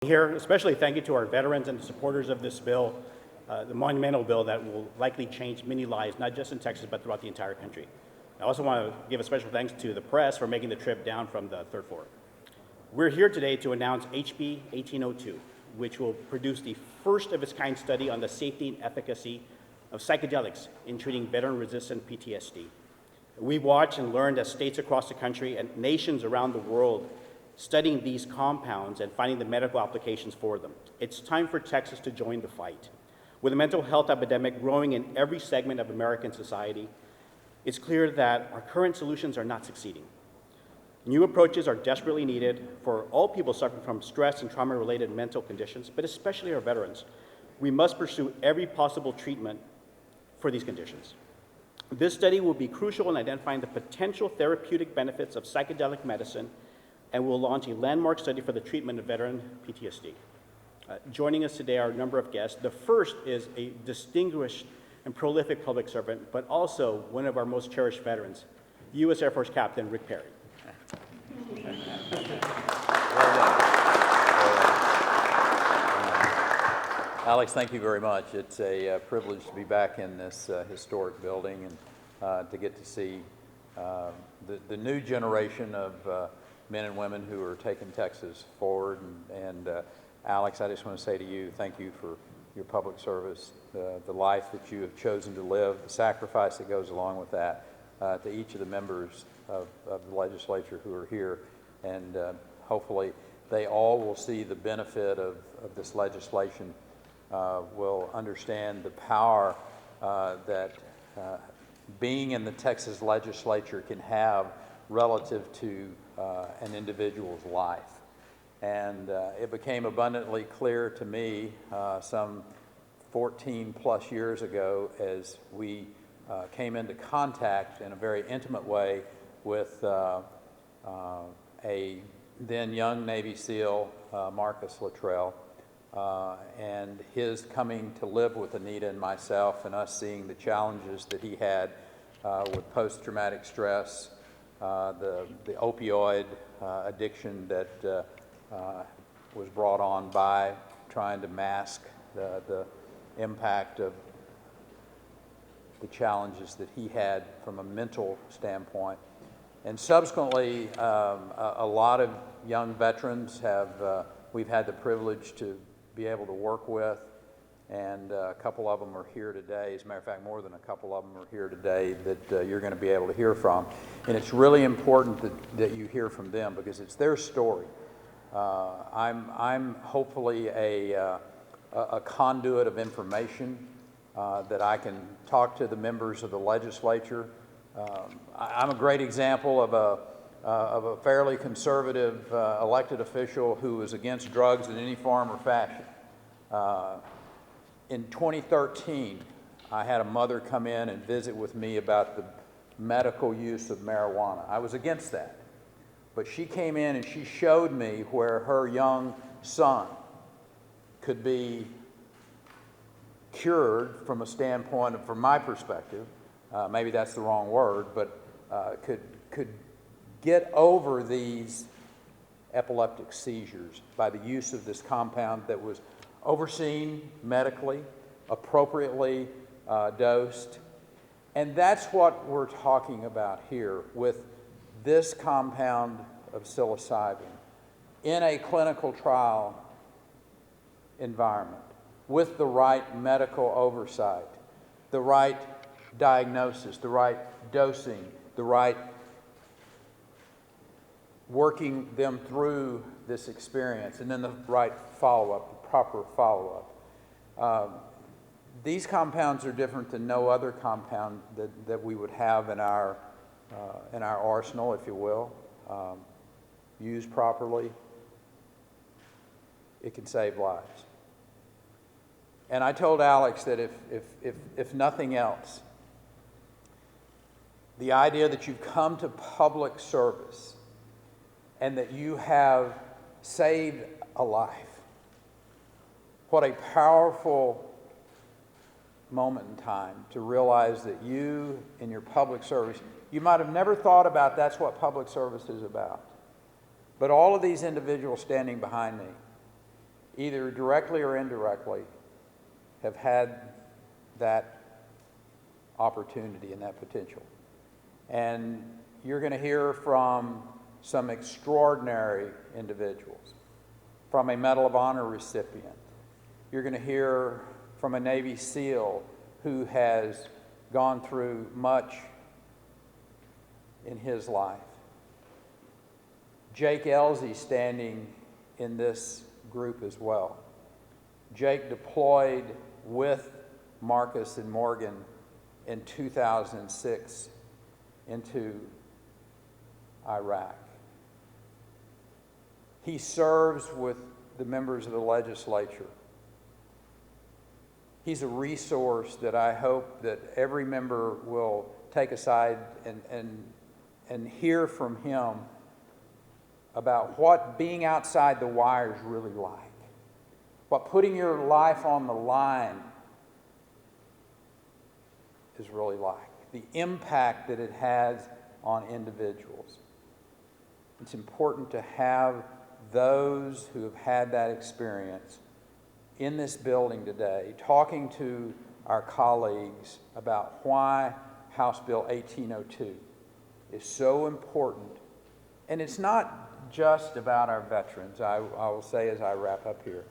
Here, especially thank you to our veterans and the supporters of this bill, the monumental bill that will likely change many lives, not just in Texas, but throughout the entire country. I also want to give a special thanks to the press for making the trip down from the third floor. We're here today to announce HB 1802, which will produce the first of its kind study on the safety and efficacy of psychedelics in treating veteran-resistant PTSD. We've watched and learned as states across the country and nations around the world studying these compounds and finding the medical applications for them. It's time for Texas to join the fight. With a mental health epidemic growing in every segment of American society, it's clear that our current solutions are not succeeding. New approaches are desperately needed for all people suffering from stress and trauma-related mental conditions, but especially our veterans. We must pursue every possible treatment for these conditions. This study will be crucial in identifying the potential therapeutic benefits of psychedelic medicine and will launch a landmark study for the treatment of veteran PTSD. Joining us today are a number of guests. The first is a distinguished and prolific public servant, but also one of our most cherished veterans, U.S. Air Force Captain Rick Perry. Alex, thank you very much. It's a privilege to be back in this historic building and to get to see the new generation of men and women who are taking Texas forward. And Alex, I just want to say to you, thank you for your public service, the life that you have chosen to live, the sacrifice that goes along with that, to each of the members of the legislature who are here. And hopefully they all will see the benefit of this legislation, will understand the power that being in the Texas legislature can have relative to an individual's life. And it became abundantly clear to me some 14 plus years ago as we came into contact in a very intimate way with a then young Navy SEAL, Marcus Luttrell, and his coming to live with Anita and myself, and us seeing the challenges that he had with post-traumatic stress, the opioid addiction that was brought on by trying to mask the impact of the challenges that he had from a mental standpoint. And subsequently, a lot of young veterans we've had the privilege to be able to work with, and a couple of them are here today. As a matter of fact, more than a couple of them are here today that you're going to be able to hear from. And it's really important that you hear from them because it's their story. I'm hopefully a conduit of information that I can talk to the members of the legislature. I'm a great example of a fairly conservative elected official who was against drugs in any form or fashion. In 2013, I had a mother come in and visit with me about the medical use of marijuana. I was against that. But she came in and she showed me where her young son could be cured from a standpoint, from my perspective, maybe that's the wrong word, but could get over these epileptic seizures by the use of this compound that was overseen medically, appropriately dosed. And that's what we're talking about here with this compound of psilocybin in a clinical trial environment with the right medical oversight, the right diagnosis, the right dosing, the right working them through this experience, and then the right follow-up, the proper follow-up. These compounds are different than no other compound that we would have in our arsenal, if you will. Used properly, it can save lives. And I told Alex that if nothing else, the idea that you've come to public service and that you have saved a life, what a powerful moment in time to realize that you, in your public service, you might have never thought about that's what public service is about. But all of these individuals standing behind me either directly or indirectly, have had that opportunity and that potential. And you're going to hear from some extraordinary individuals, from a Medal of Honor recipient. You're going to hear from a Navy SEAL who has gone through much in his life. Jake Elsey standing in this group as well. Jake deployed with Marcus and Morgan in 2006 into Iraq. He serves with the members of the legislature. He's a resource that I hope that every member will take aside and hear from him about what being outside the wire is really like, what putting your life on the line is really like, the impact that it has on individuals. It's important to have those who have had that experience in this building today talking to our colleagues about why House Bill 1802 is so important. And it's not just about our veterans, I will say as I wrap up here.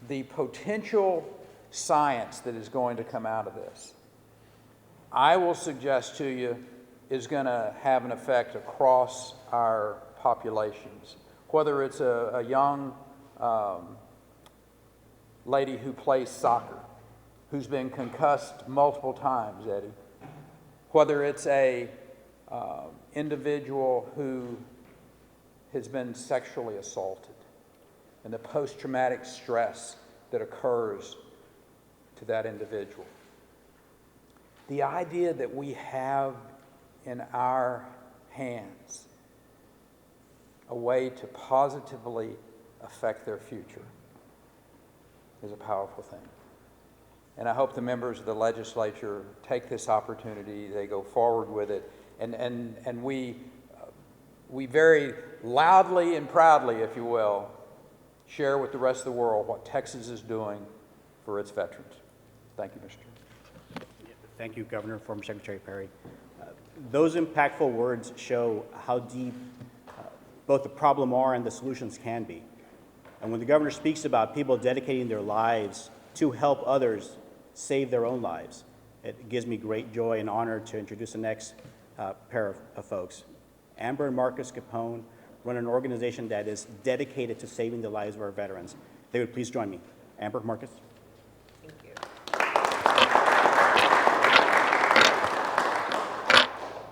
The potential science that is going to come out of this, I will suggest to you, is going to have an effect across our populations. Whether it's a young lady who plays soccer, who's been concussed multiple times, Eddie. Whether it's a individual who has been sexually assaulted and the post-traumatic stress that occurs to that individual. The idea that we have in our hands a way to positively affect their future is a powerful thing. And I hope the members of the legislature take this opportunity, they go forward with it, and we very loudly and proudly, if you will, share with the rest of the world what Texas is doing for its veterans. Thank you, Mr. Chairman. Thank you, Governor, former Secretary Perry. Those impactful words show how deep both the problem are and the solutions can be. And when the governor speaks about people dedicating their lives to help others save their own lives, it gives me great joy and honor to introduce the next pair of folks. Amber and Marcus Capone run an organization that is dedicated to saving the lives of our veterans. If they would please join me. Amber, Marcus. Thank you.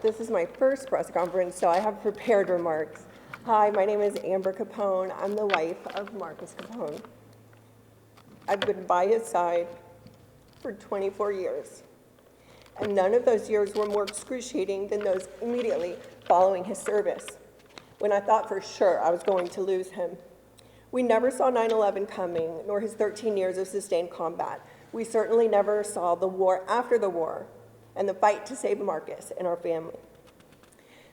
This is my first press conference, so I have prepared remarks. Hi, my name is Amber Capone. I'm the wife of Marcus Capone. I've been by his side for 24 years, and none of those years were more excruciating than those immediately following his service, when I thought for sure I was going to lose him. We never saw 9/11 coming, nor his 13 years of sustained combat. We certainly never saw the war after the war and the fight to save Marcus and our family.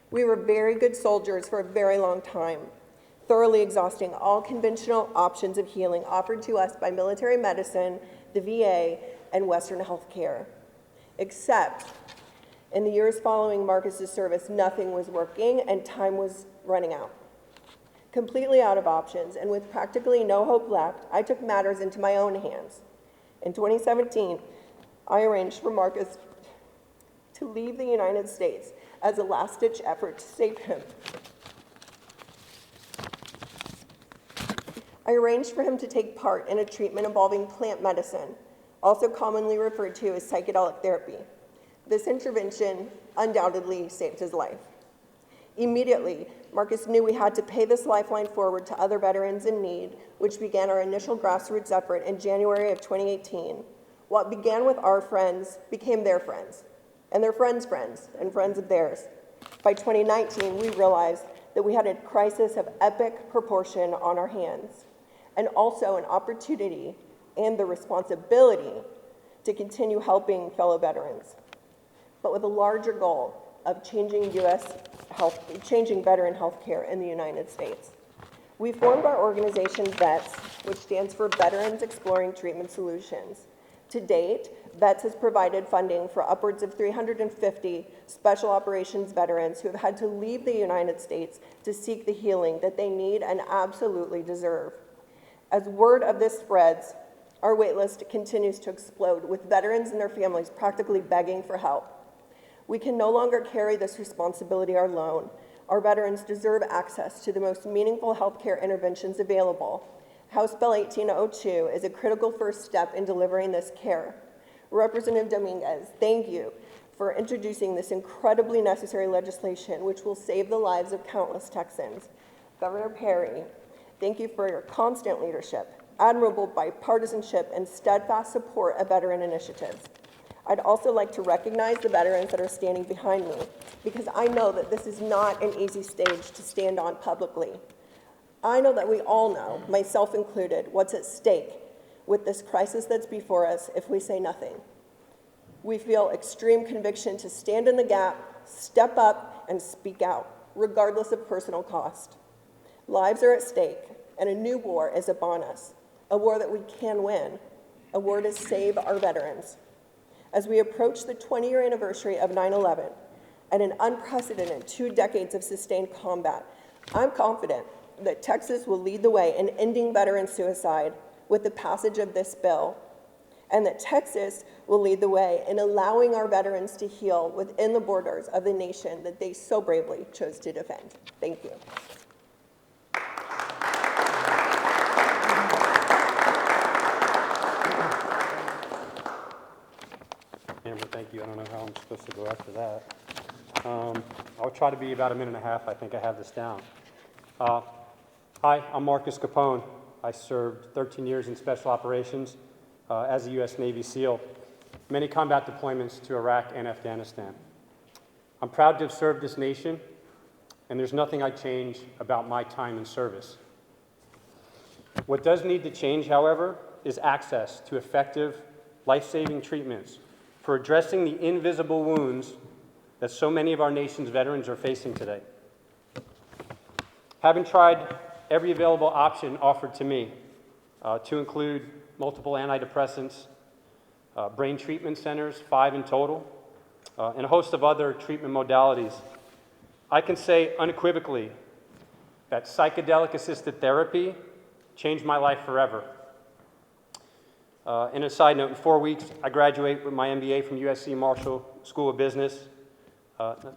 We were very good soldiers for a very long time, thoroughly exhausting all conventional options of healing offered to us by military medicine, the VA, and Western health care. Except in the years following Marcus's service, nothing was working and time was running out. Completely out of options and with practically no hope left, I took matters into my own hands. In 2017, I arranged for Marcus to leave the United States as a last-ditch effort to save him. I arranged for him to take part in a treatment involving plant medicine, also commonly referred to as psychedelic therapy. This intervention undoubtedly saved his life. Immediately, Marcus knew we had to pay this lifeline forward to other veterans in need, which began our initial grassroots effort in January of 2018. What began with our friends became their friends, and their friends' friends, and friends of theirs. By 2019, we realized that we had a crisis of epic proportion on our hands, and also an opportunity and the responsibility to continue helping fellow veterans, but with a larger goal of changing veteran health care in the United States. We formed our organization VETS, which stands for Veterans Exploring Treatment Solutions. To date, VETS has provided funding for upwards of 350 special operations veterans who have had to leave the United States to seek the healing that they need and absolutely deserve. As word of this spreads, our waitlist continues to explode, with veterans and their families practically begging for help. We can no longer carry this responsibility alone. Our veterans deserve access to the most meaningful healthcare interventions available. House Bill 1802 is a critical first step in delivering this care. Representative Dominguez, thank you for introducing this incredibly necessary legislation, which will save the lives of countless Texans. Governor Perry, thank you for your constant leadership, admirable bipartisanship, and steadfast support of veteran initiatives. I'd also like to recognize the veterans that are standing behind me, because I know that this is not an easy stage to stand on publicly. I know that we all know, myself included, what's at stake with this crisis that's before us if we say nothing. We feel extreme conviction to stand in the gap, step up, and speak out, regardless of personal cost. Lives are at stake, and a new war is upon us, a war that we can win, a war to save our veterans. As we approach the 20-year anniversary of 9/11 and an unprecedented 2 decades of sustained combat, I'm confident that Texas will lead the way in ending veteran suicide with the passage of this bill, and that Texas will lead the way in allowing our veterans to heal within the borders of the nation that they so bravely chose to defend. Thank you. Amber, thank you. I don't know how I'm supposed to go after that. I'll try to be about a minute and a half. I think I have this down. Hi, I'm Marcus Capone. I served 13 years in special operations as a U.S. Navy SEAL, many combat deployments to Iraq and Afghanistan. I'm proud to have served this nation, and there's nothing I'd change about my time in service. What does need to change, however, is access to effective, life-saving treatments for addressing the invisible wounds that so many of our nation's veterans are facing today. Having tried every available option offered to me, to include multiple antidepressants, brain treatment centers, 5 in total, and a host of other treatment modalities, I can say unequivocally that psychedelic-assisted therapy changed my life forever. And a side note, in 4 weeks, I graduate with my MBA from USC Marshall School of Business.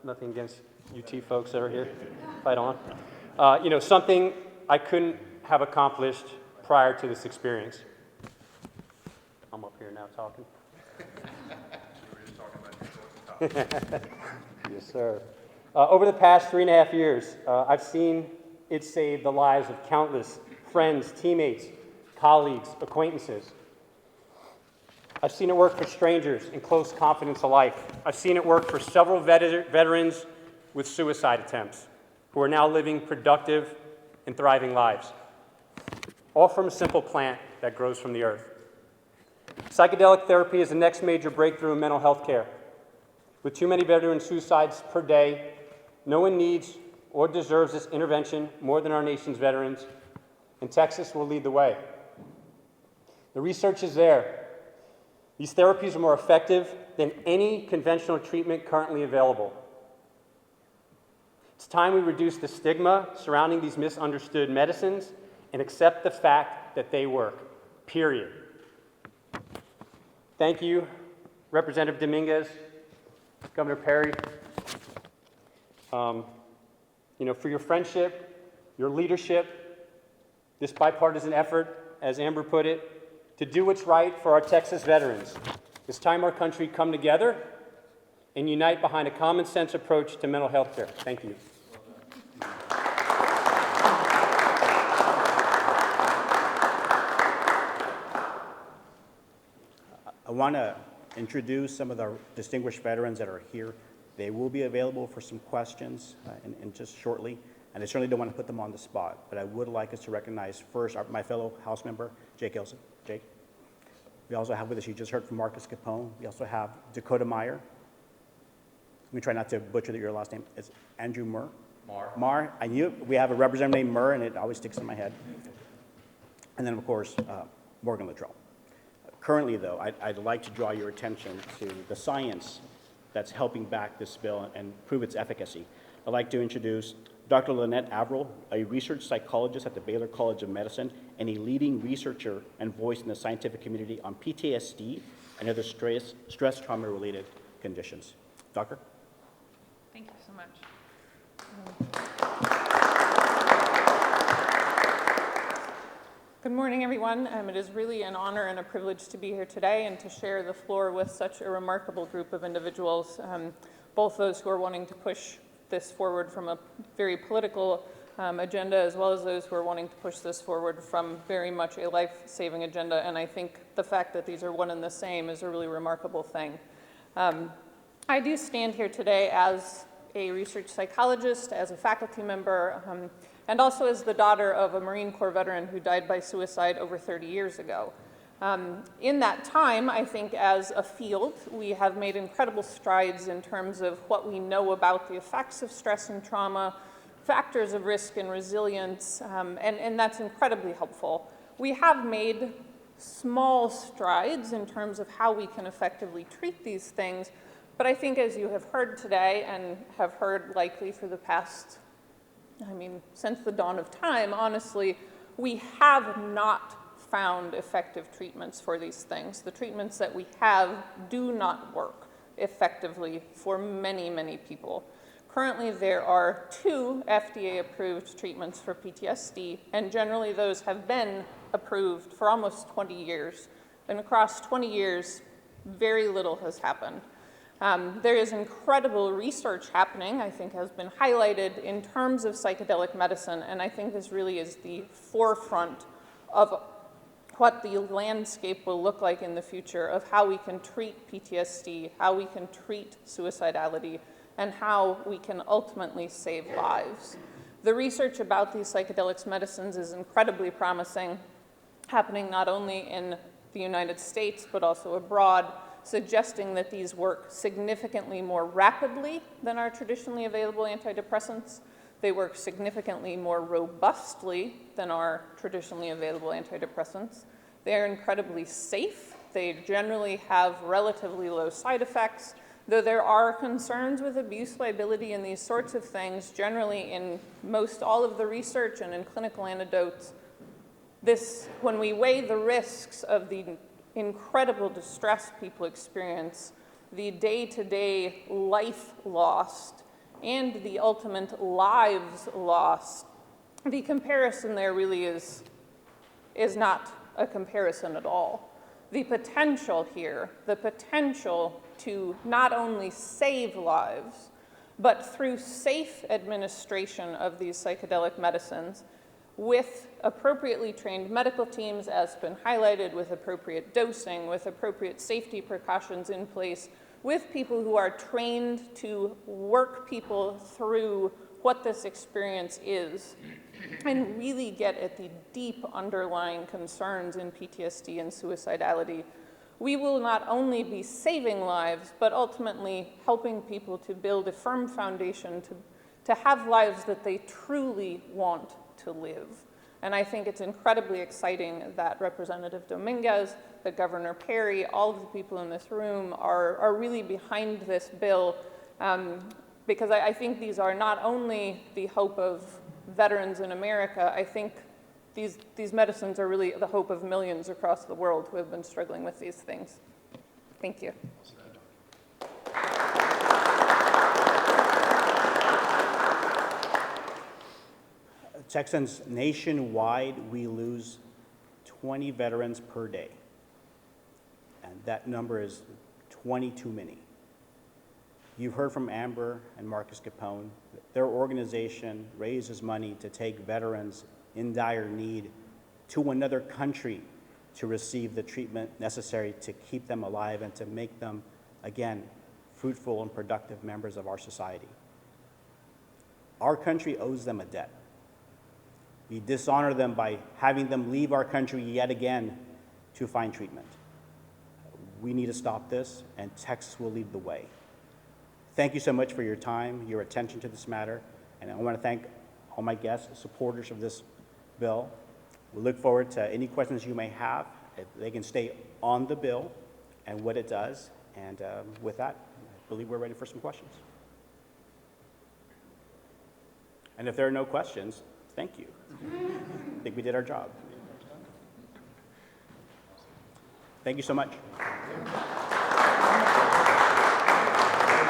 Nothing against UT folks that are here. Fight on. Something I couldn't have accomplished prior to this experience. I'm up here now talking. Yes, sir. Over the past 3.5 years, I've seen it save the lives of countless friends, teammates, colleagues, acquaintances. I've seen it work for strangers and close confidants alike. I've seen it work for several veterans with suicide attempts who are now living productive and thriving lives, all from a simple plant that grows from the earth. Psychedelic therapy is the next major breakthrough in mental health care. With too many veteran suicides per day, no one needs or deserves this intervention more than our nation's veterans, and Texas will lead the way. The research is there. These therapies are more effective than any conventional treatment currently available. It's time we reduce the stigma surrounding these misunderstood medicines and accept the fact that they work, period. Thank you, Representative Dominguez, Governor Perry, for your friendship, your leadership, this bipartisan effort, as Amber put it, to do what's right for our Texas veterans. It's time our country come together and unite behind a common sense approach to mental health care. Thank you. I want to introduce some of the distinguished veterans that are here. They will be available for some questions in just shortly, and I certainly don't want to put them on the spot, but I would like us to recognize first my fellow House member, Jake Elson. Jake. We also have with us, you just heard from Marcus Capone. We also have Dakota Meyer. Let me try not to butcher your last name. It's Andrew Marr. Marr. I knew we have a representative named Marr, and it always sticks in my head. And then, of course, Morgan Luttrell. Currently, though, I'd like to draw your attention to the science that's helping back this bill and prove its efficacy. I'd like to introduce Dr. Lynnette Averill, a research psychologist at the Baylor College of Medicine and a leading researcher and voice in the scientific community on PTSD and other stress trauma-related conditions. Doctor? Thank you so much. Good morning, everyone. It is really an honor and a privilege to be here today and to share the floor with such a remarkable group of individuals, both those who are wanting to push this forward from a very political agenda, as well as those who are wanting to push this forward from very much a life-saving agenda. And I think the fact that these are one and the same is a really remarkable thing. I do stand here today as a research psychologist, as a faculty member, and also as the daughter of a Marine Corps veteran who died by suicide over 30 years ago. In that time, I think as a field, we have made incredible strides in terms of what we know about the effects of stress and trauma, factors of risk and resilience, and that's incredibly helpful. We have made small strides in terms of how we can effectively treat these things, but I think as you have heard today and have heard likely for the past, since the dawn of time, honestly, we have not found effective treatments for these things. The treatments that we have do not work effectively for many, many people. Currently, there are 2 FDA-approved treatments for PTSD, and generally those have been approved for almost 20 years. And across 20 years, very little has happened. There is incredible research happening, I think has been highlighted in terms of psychedelic medicine, and I think this really is the forefront of what the landscape will look like in the future of how we can treat PTSD, how we can treat suicidality, and how we can ultimately save lives. The research about these psychedelic medicines is incredibly promising, happening not only in the United States, but also abroad, suggesting that these work significantly more rapidly than our traditionally available antidepressants. They work significantly more robustly than our traditionally available antidepressants. They're incredibly safe. They generally have relatively low side effects, though there are concerns with abuse liability and these sorts of things. Generally, in most all of the research and in clinical anecdotes, when we weigh the risks of the incredible distress people experience, the day-to-day life lost, and the ultimate lives lost, the comparison there really is not a comparison at all. The potential here, the potential to not only save lives, but through safe administration of these psychedelic medicines, with appropriately trained medical teams, as has been highlighted, with appropriate dosing, with appropriate safety precautions in place, with people who are trained to work people through what this experience is, and really get at the deep underlying concerns in PTSD and suicidality, we will not only be saving lives, but ultimately helping people to build a firm foundation to have lives that they truly want to live. And I think it's incredibly exciting that Representative Dominguez, that Governor Perry, all of the people in this room are really behind this bill, because I think these are not only the hope of veterans in America. I think these medicines are really the hope of millions across the world who have been struggling with these things. Thank you. Texans, nationwide, we lose 20 veterans per day. And that number is 20 too many. You've heard from Amber and Marcus Capone. Their organization raises money to take veterans in dire need to another country to receive the treatment necessary to keep them alive and to make them, again, fruitful and productive members of our society. Our country owes them a debt. We dishonor them by having them leave our country yet again to find treatment. We need to stop this, and Texas will lead the way. Thank you so much for your time, your attention to this matter. And I want to thank all my guests, supporters of this bill. We look forward to any questions you may have. They can stay on the bill and what it does. And with that, I believe we're ready for some questions. And if there are no questions, thank you. I think we did our job. Thank you so much.